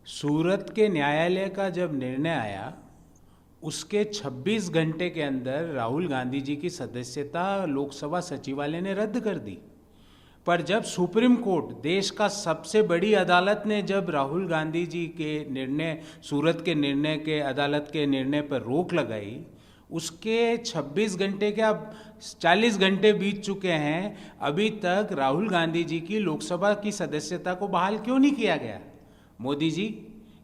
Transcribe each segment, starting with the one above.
सूरत के न्यायालय का जब निर्णय आया उसके 26 घंटे के अंदर राहुल गांधी जी की सदस्यता लोकसभा सचिवालय ने रद्द कर दी। पर जब सुप्रीम कोर्ट, देश का सबसे बड़ी अदालत, ने जब राहुल गांधी जी के निर्णय, सूरत के निर्णय के, अदालत के निर्णय पर रोक लगाई, उसके 26 घंटे के अब 40 घंटे बीत चुके हैं। अभी तक राहुल गांधी जी की लोकसभा की सदस्यता को बहाल क्यों नहीं किया गया? मोदी जी,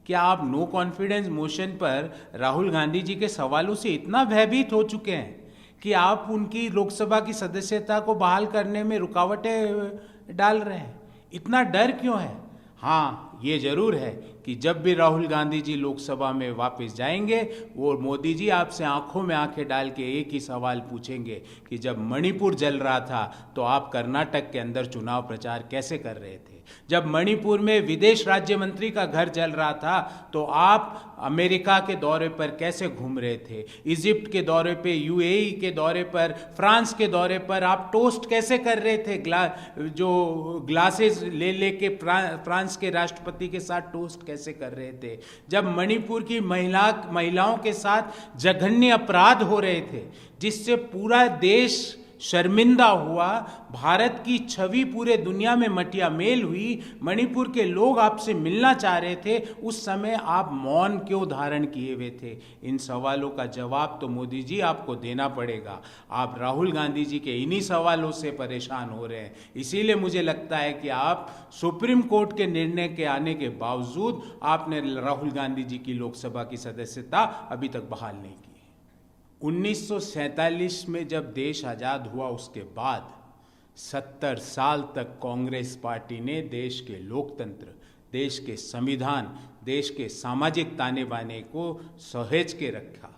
क्या आप नो कॉन्फिडेंस मोशन पर राहुल गांधी जी के सवालों से इतना भयभीत हो चुके हैं कि आप उनकी लोकसभा की सदस्यता को बहाल करने में रुकावटें डाल रहे हैं? इतना डर क्यों है? हाँ, ये जरूर है कि जब भी राहुल गांधी जी लोकसभा में वापस जाएंगे, वो मोदी जी आपसे आंखों में आंखें डाल के एक ही सवाल पूछेंगे कि जब मणिपुर जल रहा था तो आप कर्नाटक के अंदर चुनाव प्रचार कैसे कर रहे थे? जब मणिपुर में विदेश राज्य मंत्री का घर जल रहा था तो आप अमेरिका के दौरे पर कैसे घूम रहे थे? इजिप्ट के दौरे पे, यूएई के दौरे पर, फ्रांस के दौरे पर आप टोस्ट कैसे कर रहे थे? जो ग्लासेस ले लेके फ्रांस के राष्ट्रपति के साथ टोस्ट कैसे कर रहे थे? जब मणिपुर की महिलाओं के साथ जघन्य अपराध हो रहे थे जिससे पूरा देश शर्मिंदा हुआ, भारत की छवि पूरे दुनिया में मटियामेल हुई, मणिपुर के लोग आपसे मिलना चाह रहे थे, उस समय आप मौन क्यों धारण किए हुए थे? इन सवालों का जवाब तो मोदी जी आपको देना पड़ेगा। आप राहुल गांधी जी के इन्हीं सवालों से परेशान हो रहे हैं। इसीलिए मुझे लगता है कि आप सुप्रीम कोर्ट के निर्णय के आने के बावजूद आपने राहुल गांधी जी की लोकसभा की सदस्यता अभी तक बहाल नहीं की। 1947 में जब देश आज़ाद हुआ उसके बाद 70 साल तक कांग्रेस पार्टी ने देश के लोकतंत्र, देश के संविधान, देश के सामाजिक ताने बाने को सहेज के रखा।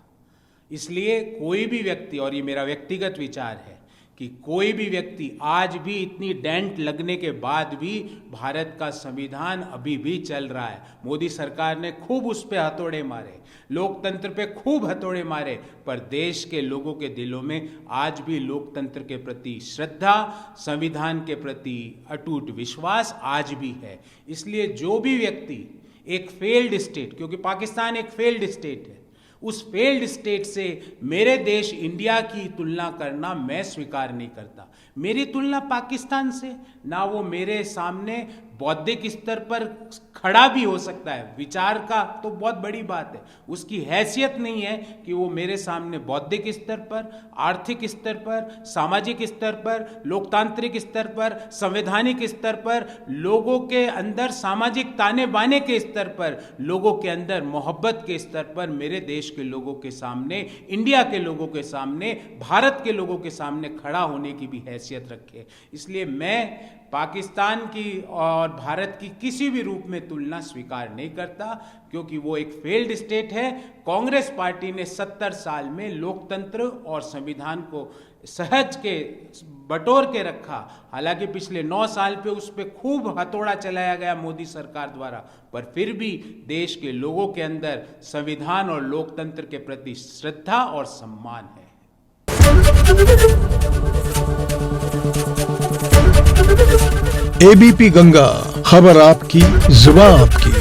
इसलिए कोई भी व्यक्ति, और ये मेरा व्यक्तिगत विचार है कि कोई भी व्यक्ति आज भी, इतनी डेंट लगने के बाद भी, भारत का संविधान अभी भी चल रहा है। मोदी सरकार ने खूब उस पे हथौड़े मारे, लोकतंत्र पे खूब हथौड़े मारे, पर देश के लोगों के दिलों में आज भी लोकतंत्र के प्रति श्रद्धा, संविधान के प्रति अटूट विश्वास आज भी है। इसलिए जो भी व्यक्ति एक फेल्ड स्टेट, क्योंकि पाकिस्तान एक फेल्ड स्टेट है, उस फेल्ड स्टेट से मेरे देश इंडिया की तुलना करना मैं स्वीकार नहीं करता। मेरी तुलना पाकिस्तान से, ना वो मेरे सामने बौद्धिक स्तर पर खड़ा भी हो सकता है, विचार का तो बहुत बड़ी बात है, उसकी हैसियत नहीं है कि वो मेरे सामने बौद्धिक स्तर पर, आर्थिक स्तर पर, सामाजिक स्तर पर, लोकतांत्रिक स्तर पर, संवैधानिक स्तर पर, लोगों के अंदर सामाजिक ताने बाने के स्तर पर, लोगों के अंदर मोहब्बत के स्तर पर मेरे देश के लोगों के सामने, इंडिया के लोगों के सामने, भारत के लोगों के सामने खड़ा होने की भी हैसियत रखे। इसलिए मैं पाकिस्तान की और भारत की किसी भी रूप में तुलना स्वीकार नहीं करता, क्योंकि वो एक फेल्ड स्टेट है। कांग्रेस पार्टी ने 70 साल में लोकतंत्र और संविधान को सहज के बटोर के रखा। हालांकि पिछले 9 साल पे उस पर खूब हथौड़ा चलाया गया मोदी सरकार द्वारा, पर फिर भी देश के लोगों के अंदर संविधान और लोकतंत्र के प्रति श्रद्धा और सम्मान है। एबीपी गंगा, खबर आपकी, जुबान आपकी।